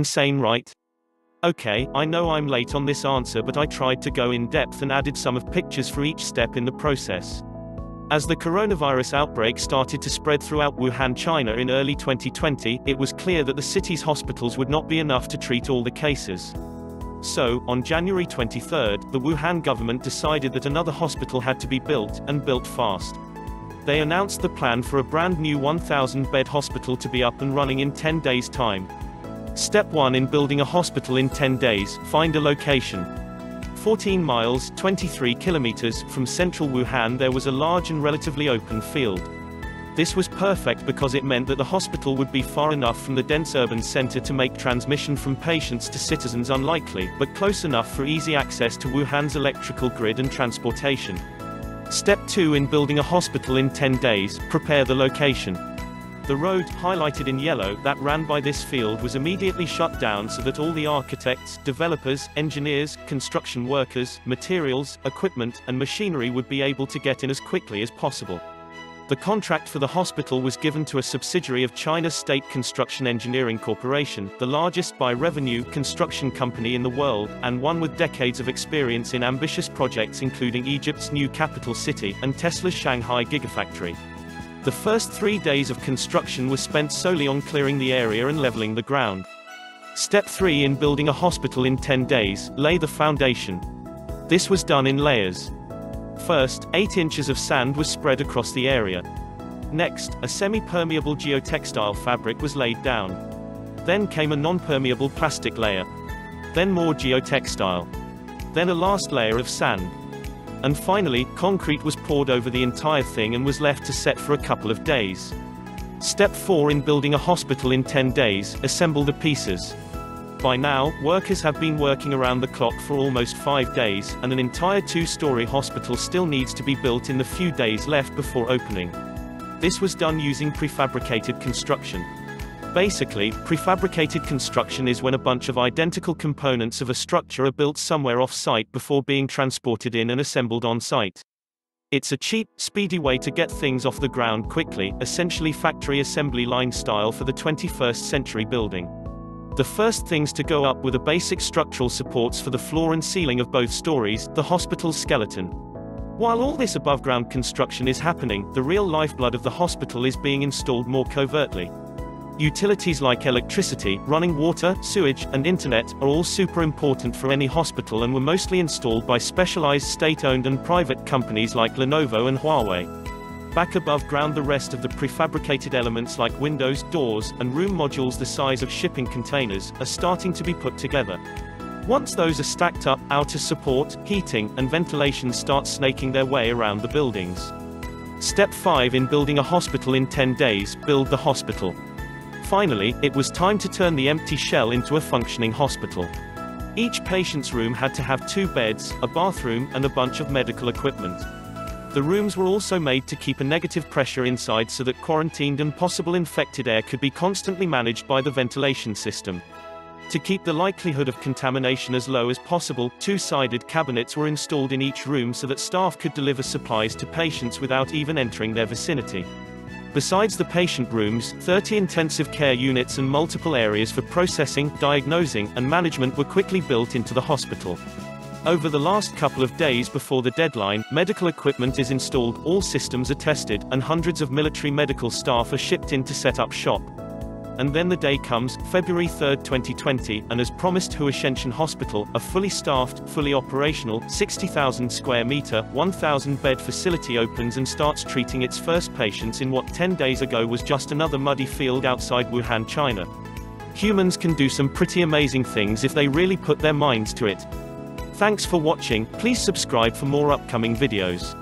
insane, right? Okay, I know I'm late on this answer, but I tried to go in depth and added some of pictures for each step in the process. As the coronavirus outbreak started to spread throughout Wuhan, China in early 2020, it was clear that the city's hospitals would not be enough to treat all the cases. So, on January 23, the Wuhan government decided that another hospital had to be built, and built fast. They announced the plan for a brand new 1,000-bed hospital to be up and running in 10 days' time. Step 1 in building a hospital in 10 days, find a location. 14 miles, 23 kilometers, from central Wuhan there was a large and relatively open field. This was perfect because it meant that the hospital would be far enough from the dense urban center to make transmission from patients to citizens unlikely, but close enough for easy access to Wuhan's electrical grid and transportation. Step 2 in building a hospital in 10 days, prepare the location. The road, highlighted in yellow, that ran by this field was immediately shut down so that all the architects, developers, engineers, construction workers, materials, equipment, and machinery would be able to get in as quickly as possible. The contract for the hospital was given to a subsidiary of China's State Construction Engineering Corporation, the largest by revenue construction company in the world, and one with decades of experience in ambitious projects including Egypt's new capital city, and Tesla's Shanghai Gigafactory. The first 3 days of construction were spent solely on clearing the area and leveling the ground. Step 3 in building a hospital in 10 days, lay the foundation. This was done in layers. First, 8 inches of sand was spread across the area. Next, a semi-permeable geotextile fabric was laid down. Then came a non-permeable plastic layer. Then more geotextile. Then a last layer of sand. And finally, concrete was poured over the entire thing and was left to set for a couple of days. Step 4 in building a hospital in 10 days, assemble the pieces. By now, workers have been working around the clock for almost 5 days, and an entire 2-story hospital still needs to be built in the few days left before opening. This was done using prefabricated construction. Basically, prefabricated construction is when a bunch of identical components of a structure are built somewhere off-site before being transported in and assembled on-site. It's a cheap, speedy way to get things off the ground quickly, essentially factory assembly line style for the 21st century building. The first things to go up were the basic structural supports for the floor and ceiling of both stories, the hospital's skeleton. While all this above-ground construction is happening, the real lifeblood of the hospital is being installed more covertly. Utilities like electricity, running water, sewage, and internet are all super important for any hospital and were mostly installed by specialized state-owned and private companies like Lenovo and Huawei. Back above ground, the rest of the prefabricated elements like windows, doors, and room modules the size of shipping containers are starting to be put together. Once those are stacked up, outer support, heating, and ventilation start snaking their way around the buildings. Step 5 in building a hospital in 10 days, build the hospital. Finally, it was time to turn the empty shell into a functioning hospital. Each patient's room had to have 2 beds, a bathroom, and a bunch of medical equipment. The rooms were also made to keep a negative pressure inside so that quarantined and possible infected air could be constantly managed by the ventilation system. To keep the likelihood of contamination as low as possible, 2-sided cabinets were installed in each room so that staff could deliver supplies to patients without even entering their vicinity. Besides the patient rooms, 30 intensive care units and multiple areas for processing, diagnosing, and management were quickly built into the hospital. Over the last couple of days before the deadline, medical equipment is installed, all systems are tested, and hundreds of military medical staff are shipped in to set up shop. And then the day comes, February 3, 2020, and as promised, Huashenchen Hospital, a fully staffed, fully operational, 60,000 square meter, 1,000-bed facility opens and starts treating its first patients in what 10 days ago was just another muddy field outside Wuhan, China. Humans can do some pretty amazing things if they really put their minds to it. Thanks for watching, please subscribe for more upcoming videos.